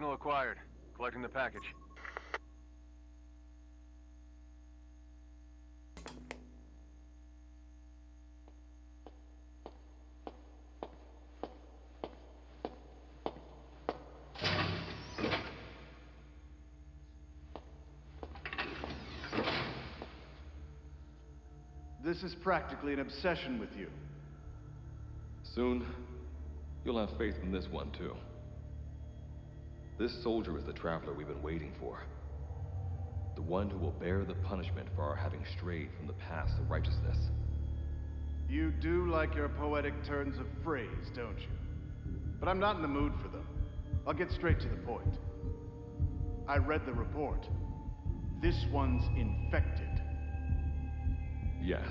Signal acquired. Collecting the package. This is practically an obsession with you. Soon, you'll have faith in this one, too. This soldier is the traveler we've been waiting for. The one who will bear the punishment for our having strayed from the paths of righteousness. You do like your poetic turns of phrase, don't you? But I'm not in the mood for them. I'll get straight to the point. I read the report. This one's infected. Yes.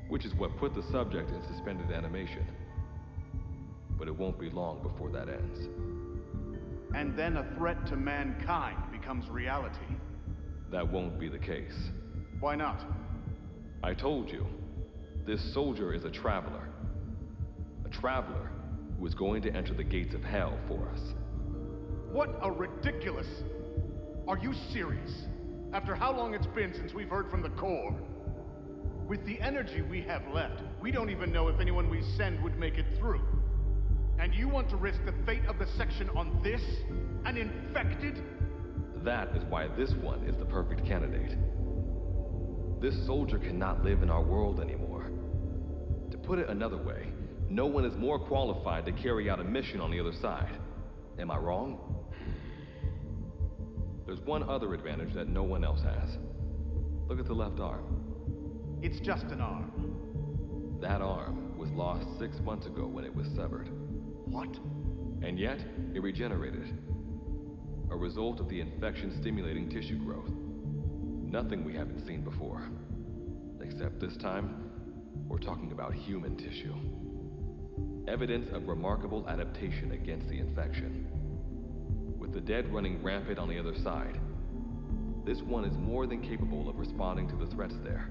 Which is what put the subject in suspended animation. But it won't be long before that ends. And then a threat to mankind becomes reality. That won't be the case. Why not? I told you, this soldier is a traveler. A traveler who is going to enter the gates of hell for us. What a ridiculous... Are you serious? After how long it's been since we've heard from the Corps? With the energy we have left, we don't even know if anyone we send would make it through. And you want to risk the fate of the section on this? An infected? That is why this one is the perfect candidate. This soldier cannot live in our world anymore. To put it another way, no one is more qualified to carry out a mission on the other side. Am I wrong? There's one other advantage that no one else has. Look at the left arm. It's just an arm. That arm was lost 6 months ago when it was severed. What? And yet, it regenerated. A result of the infection-stimulating tissue growth. Nothing we haven't seen before. Except this time, we're talking about human tissue. Evidence of remarkable adaptation against the infection. With the dead running rampant on the other side, this one is more than capable of responding to the threats there.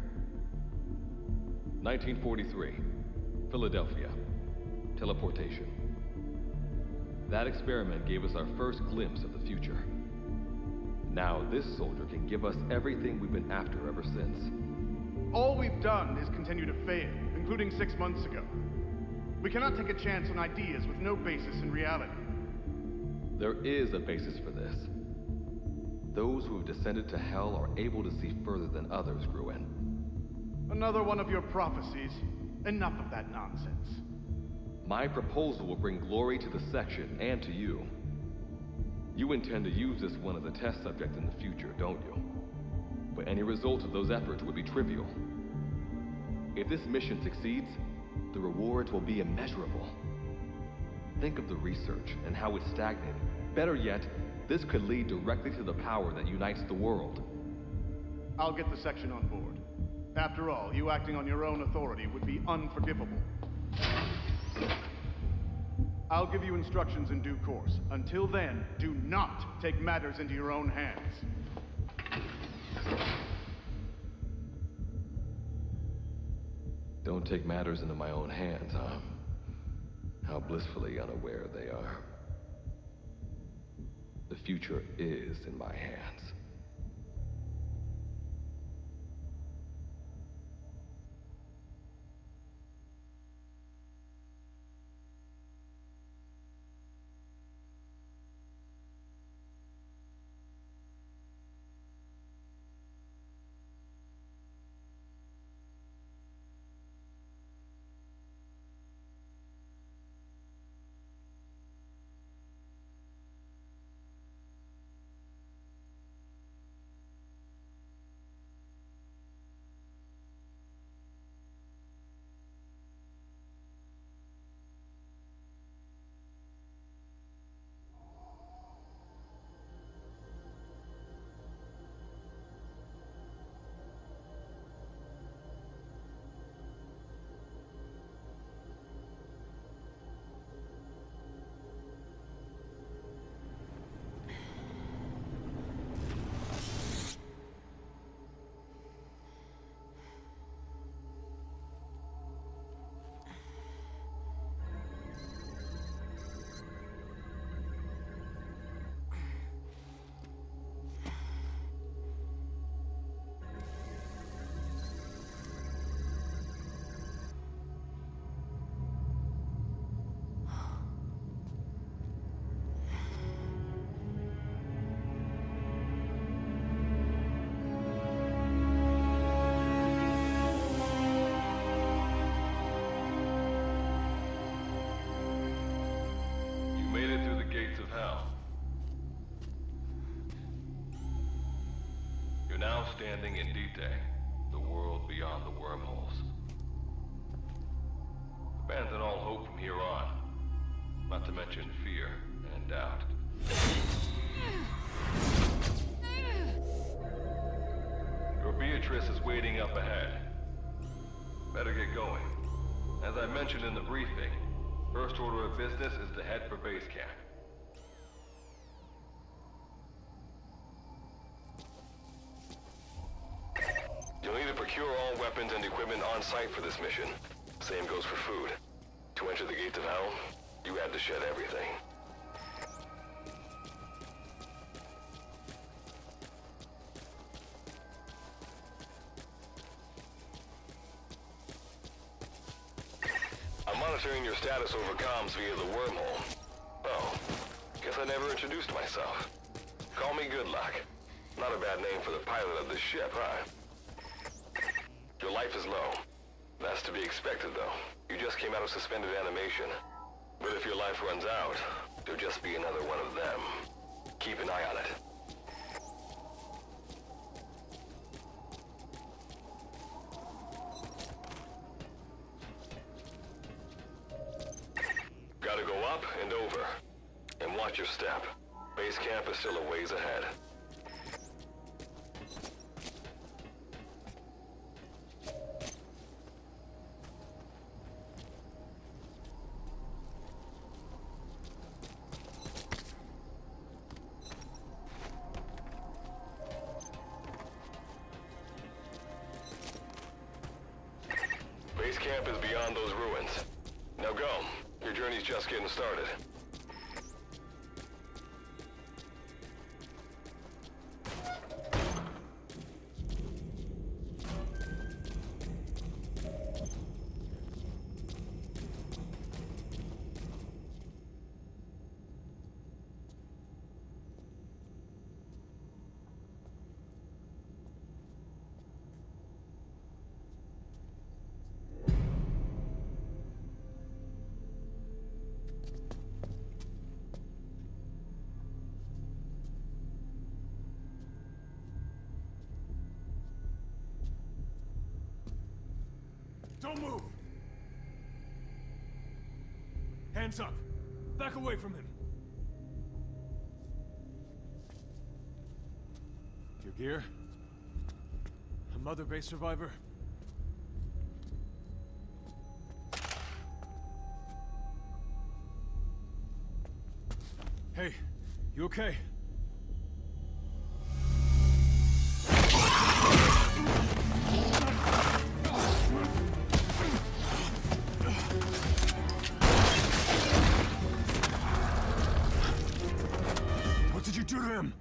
1943, Philadelphia. Teleportation. That experiment gave us our first glimpse of the future. Now this soldier can give us everything we've been after ever since. All we've done is continue to fail, including 6 months ago. We cannot take a chance on ideas with no basis in reality. There is a basis for this. Those who have descended to hell are able to see further than others, Gruen. Another one of your prophecies. Enough of that nonsense. My proposal will bring glory to the section and to you. You intend to use this one as a test subject in the future, don't you? But any result of those efforts would be trivial. If this mission succeeds, the rewards will be immeasurable. Think of the research and how it's stagnated. Better yet, this could lead directly to the power that unites the world. I'll get the section on board. After all, you acting on your own authority would be unforgivable. I'll give you instructions in due course. Until then, do not take matters into your own hands. Don't take matters into my own hands, huh? How blissfully unaware they are. The future is in my hands. standing in D-Day, the world beyond the wormholes. Abandon all hope from here on, not to mention fear and doubt. Your Beatrice is waiting up ahead. Better get going. As I mentioned in the briefing, first order of business is to head for base camp. You'll need to procure all weapons and equipment on site for this mission. Same goes for food. To enter the gates of hell, you had to shed everything. I'm monitoring your status over comms via the wormhole. Oh, guess I never introduced myself. Call me Good Luck. Not a bad name for the pilot of this ship, huh? Your life is low. That's to be expected, though. You just came out of suspended animation. But if your life runs out, there'll just be another one of them. Keep an eye on it. Gotta go up and over. And watch your step. Base camp is still a ways ahead. Base camp is beyond those ruins. Now go. Your journey's just getting started. Don't move! Hands up! Back away from him! Your gear? A Mother Base survivor? Hey, you okay? What did you do to him?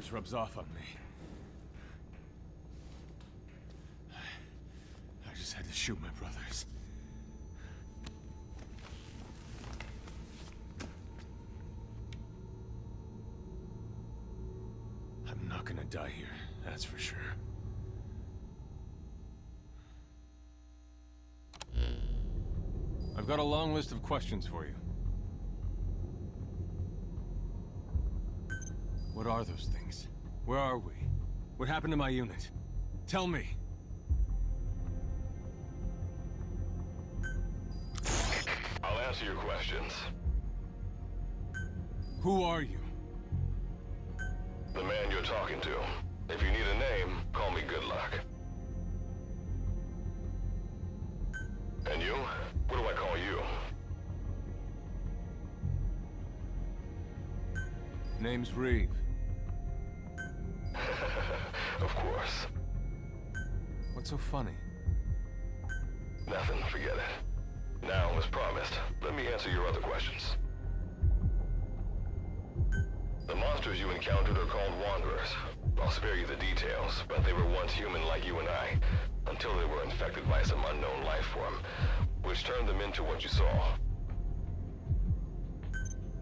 yours rubs off on me. I just had to shoot my brothers. I'm not gonna die here, that's for sure. I've got a long list of questions for you. What are those things? Where are we? What happened to my unit? Tell me! I'll answer your questions. Who are you? The man you're talking to. If you need a name, call me Good Luck. And you? What do I call you? Name's Reeve. Of course. What's so funny? Nothing, forget it. Now, as promised, let me answer your other questions. The monsters you encountered are called Wanderers. I'll spare you the details, but they were once human like you and I, until they were infected by some unknown life form, which turned them into what you saw.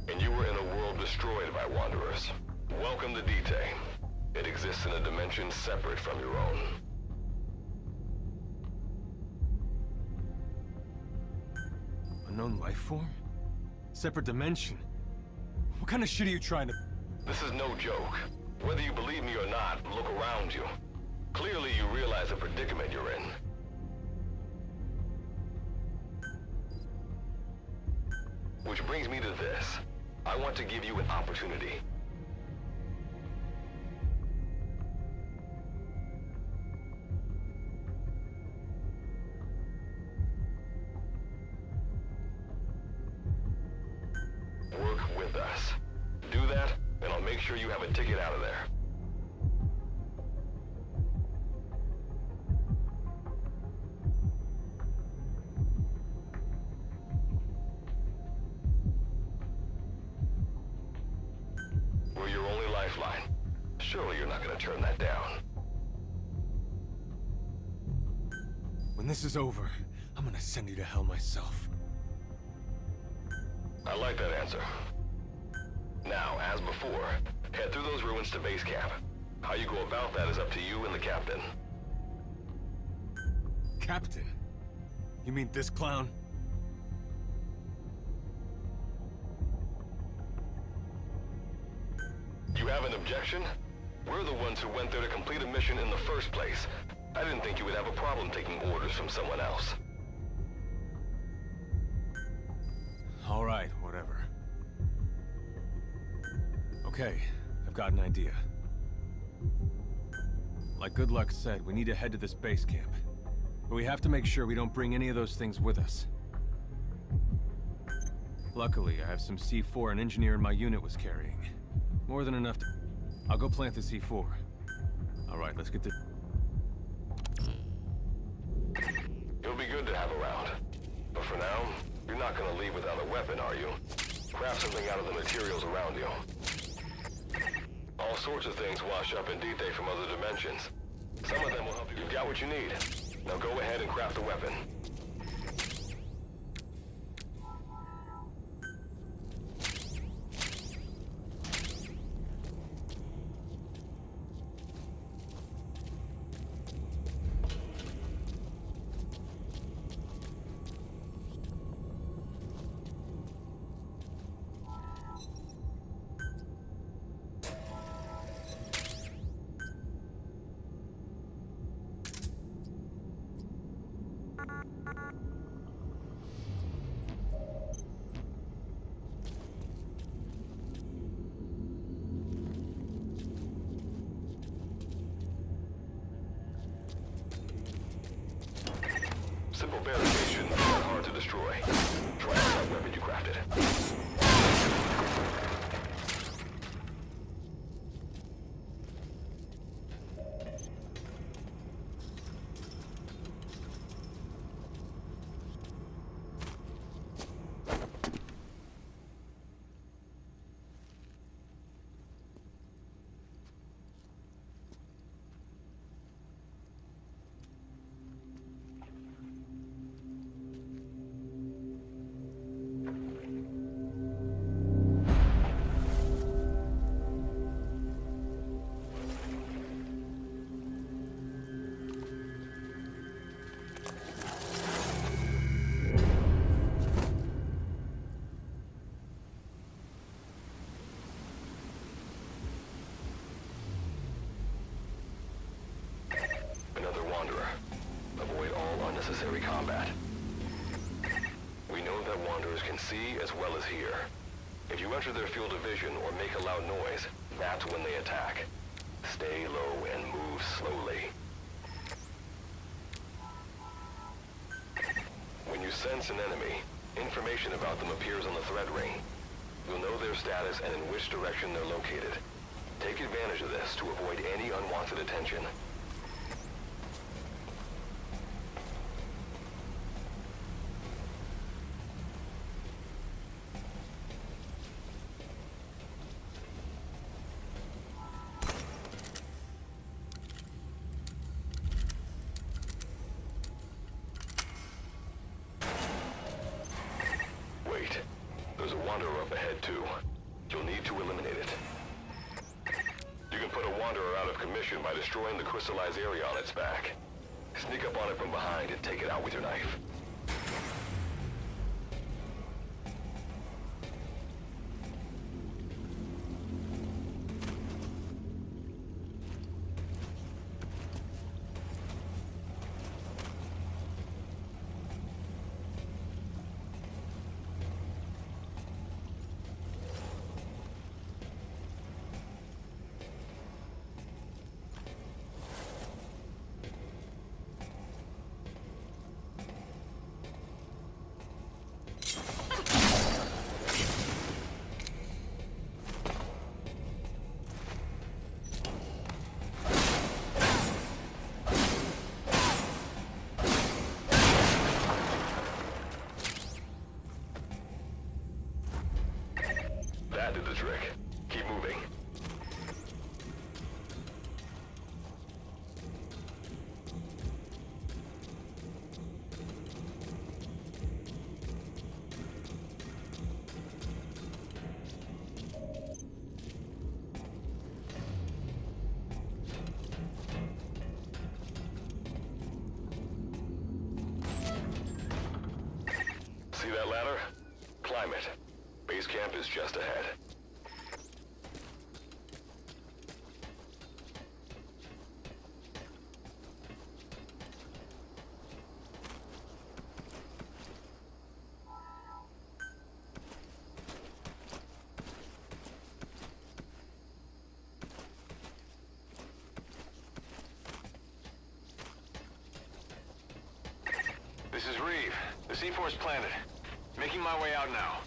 And you were in a world destroyed by Wanderers. Welcome to Dite. It exists in a dimension separate from your own. Unknown life form? Separate dimension? What kind of shit are you trying to... This is no joke. Whether you believe me or not, look around you. Clearly you realize the predicament you're in. Which brings me to this. I want to give you an opportunity. Work with us. Do that, and I'll make sure you have a ticket out of there. We're your only lifeline. Surely you're not gonna turn that down. When this is over, I'm gonna send you to hell myself. I like that answer. Now, as before, head through those ruins to base camp. How you go about that is up to you and the captain. Captain? You mean this clown? You have an objection? We're the ones who went there to complete a mission in the first place. I didn't think you would have a problem taking orders from someone else. All right, whatever. Okay, I've got an idea. Like Good Luck said, we need to head to this base camp. But we have to make sure we don't bring any of those things with us. Luckily, I have some C4 an engineer in my unit was carrying. More than enough to... I'll go plant the C4. All right, let's get the... You'll be good to have around. But for now, you're not gonna leave without a weapon, are you? Craft something out of the materials around you. All sorts of things wash up in Dite from other dimensions. Some of them will help you. You've got what you need. Now go ahead and craft a weapon. Simple barricade not hard to destroy. Try out that weapon you crafted. unnecessary combat. We know that Wanderers can see as well as hear. If you enter their field of vision or make a loud noise, that's when they attack. Stay low and move slowly. When you sense an enemy, information about them appears on the threat ring. You'll know their status and in which direction they're located. Take advantage of this to avoid any unwanted attention. Wait. There's a Wanderer up ahead, too. You'll need to eliminate it. You can put a Wanderer out of commission by destroying the crystallized area on its back. Sneak up on it from behind and take it out with your knife. That did the trick. Keep moving. See that ladder? Climb it. Base camp is just ahead. This is Reeve. The C4's planted. Making my way out now.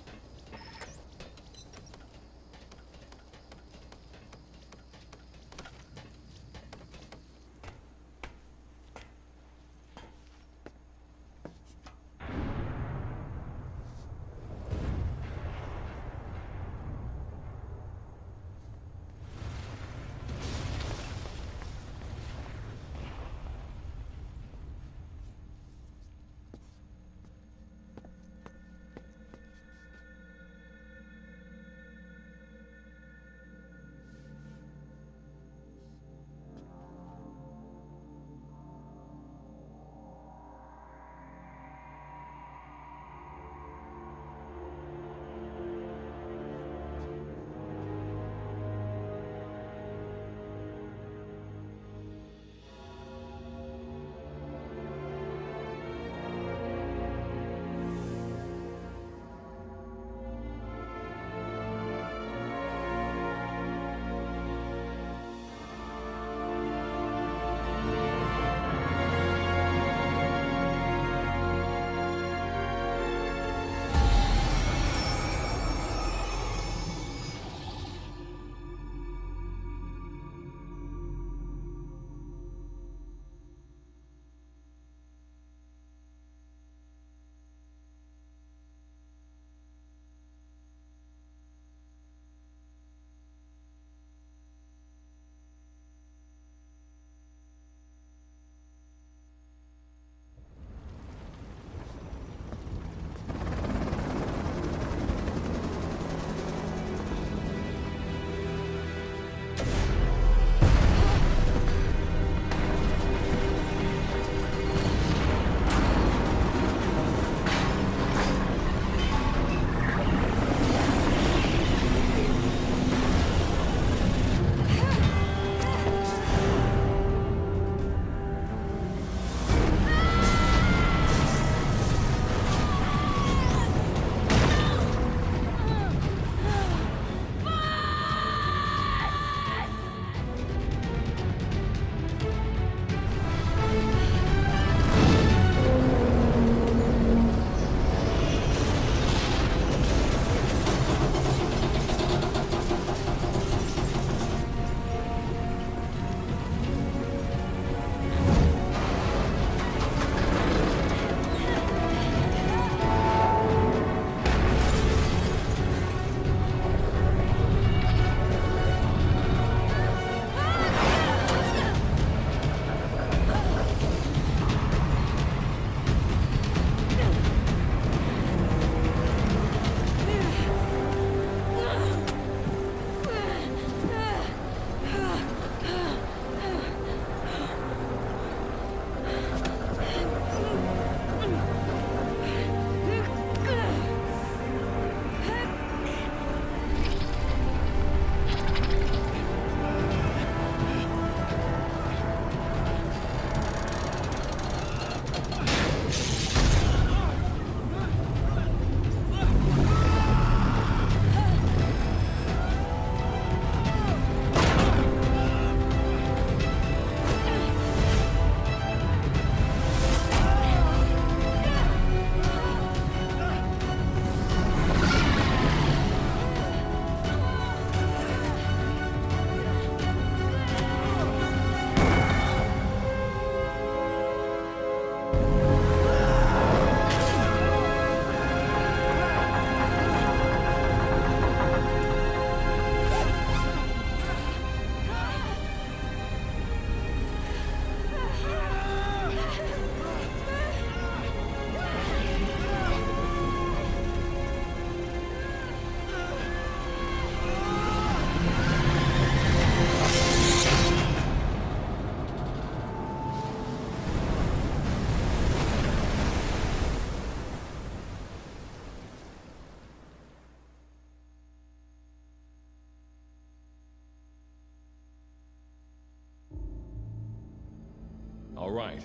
right.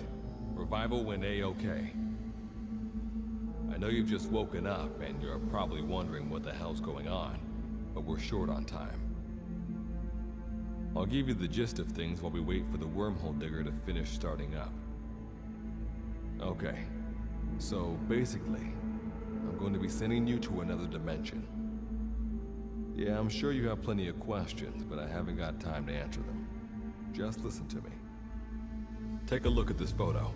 Revival went A-okay. I know you've just woken up and you're probably wondering what the hell's going on, but we're short on time. I'll give you the gist of things while we wait for the wormhole digger to finish starting up. Okay, so basically, I'm going to be sending you to another dimension. Yeah, I'm sure you have plenty of questions, but I haven't got time to answer them. Just listen to me. Take a look at this photo.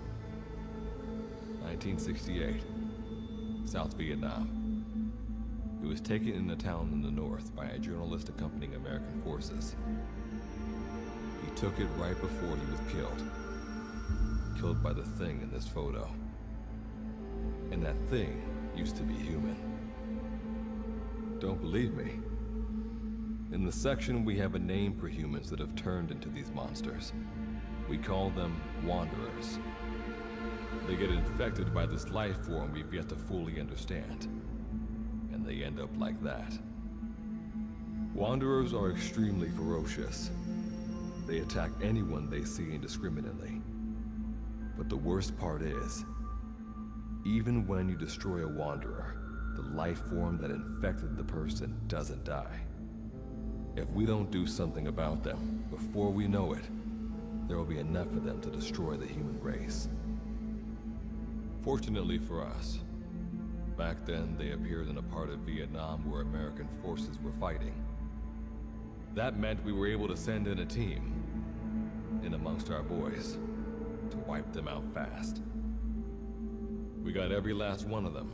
1968, South Vietnam. It was taken in a town in the north by a journalist accompanying American forces. He took it right before he was killed. Killed by the thing in this photo. And that thing used to be human. Don't believe me? In the section, we have a name for humans that have turned into these monsters. We call them Wanderers. They get infected by this life form we've yet to fully understand. And they end up like that. Wanderers are extremely ferocious. They attack anyone they see indiscriminately. But the worst part is, even when you destroy a Wanderer, the life form that infected the person doesn't die. If we don't do something about them, before we know it, there will be enough of them to destroy the human race. Fortunately for us, back then they appeared in a part of Vietnam where American forces were fighting. That meant we were able to send in a team, in amongst our boys, to wipe them out fast. We got every last one of them.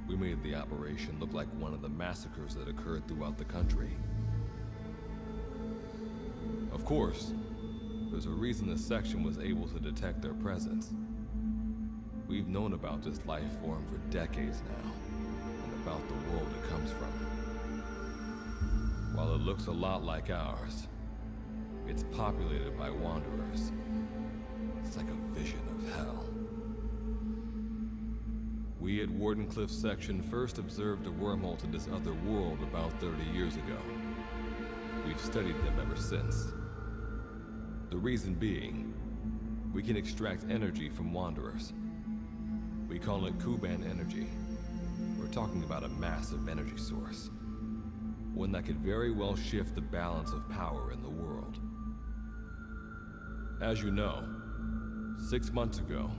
We made the operation look like one of the massacres that occurred throughout the country. Of course, there's a reason this section was able to detect their presence. We've known about this life form for decades now, and about the world it comes from. While it looks a lot like ours, it's populated by Wanderers. It's like a vision of hell. We at Wardenclyffe section first observed a wormhole to this other world about 30 years ago. We've studied them ever since. The reason being, we can extract energy from Wanderers. We call it Kuban energy. We're talking about a massive energy source. One that could very well shift the balance of power in the world. As you know, 6 months ago,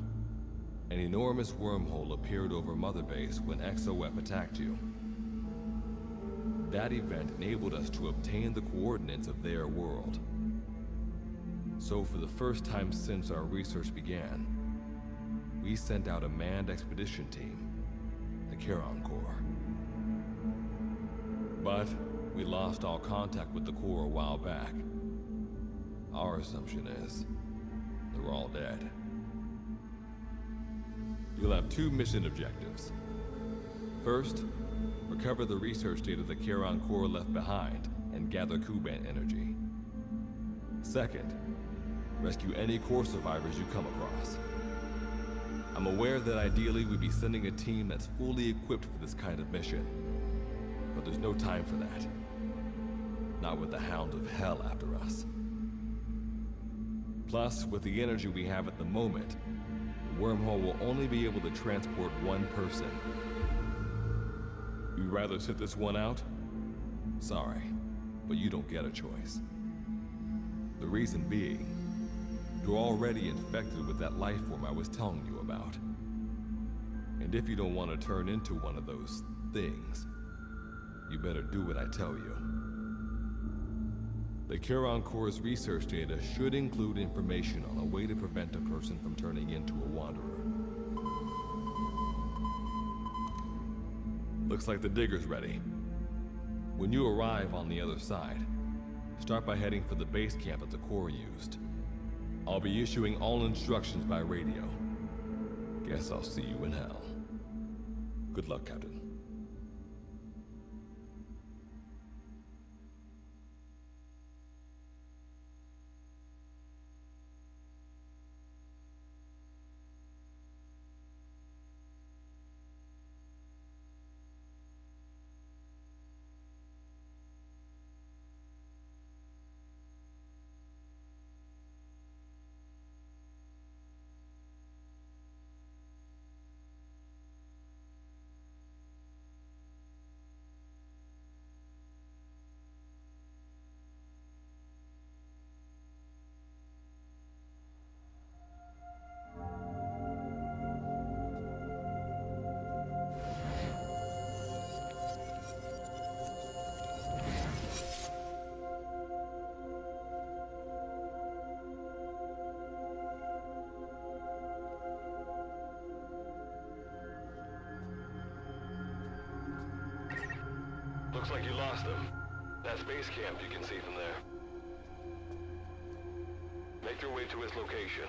an enormous wormhole appeared over Mother Base when XOF attacked you. That event enabled us to obtain the coordinates of their world. So for the first time since our research began, we sent out a manned expedition team, the Charon Corps. But we lost all contact with the Corps a while back. Our assumption is they're all dead. You'll have 2 mission objectives. First, recover the research data the Charon Corps left behind and gather Kuban energy. Second, rescue any Corps survivors you come across. I'm aware that ideally we'd be sending a team that's fully equipped for this kind of mission, but there's no time for that. Not with the Hound of Hell after us. Plus, with the energy we have at the moment, the wormhole will only be able to transport one person. You'd rather sit this one out? Sorry, but you don't get a choice. The reason being, you're already infected with that life form I was telling you about. And if you don't want to turn into one of those things, you better do what I tell you. The Charon Corps' research data should include information on a way to prevent a person from turning into a Wanderer. Looks like the digger's ready. When you arrive on the other side, start by heading for the base camp that the Corps used. I'll be issuing all instructions by radio. Guess I'll see you in hell. Good luck, Captain. Looks like you lost them. That's base camp, you can see from there. Make your way to his location.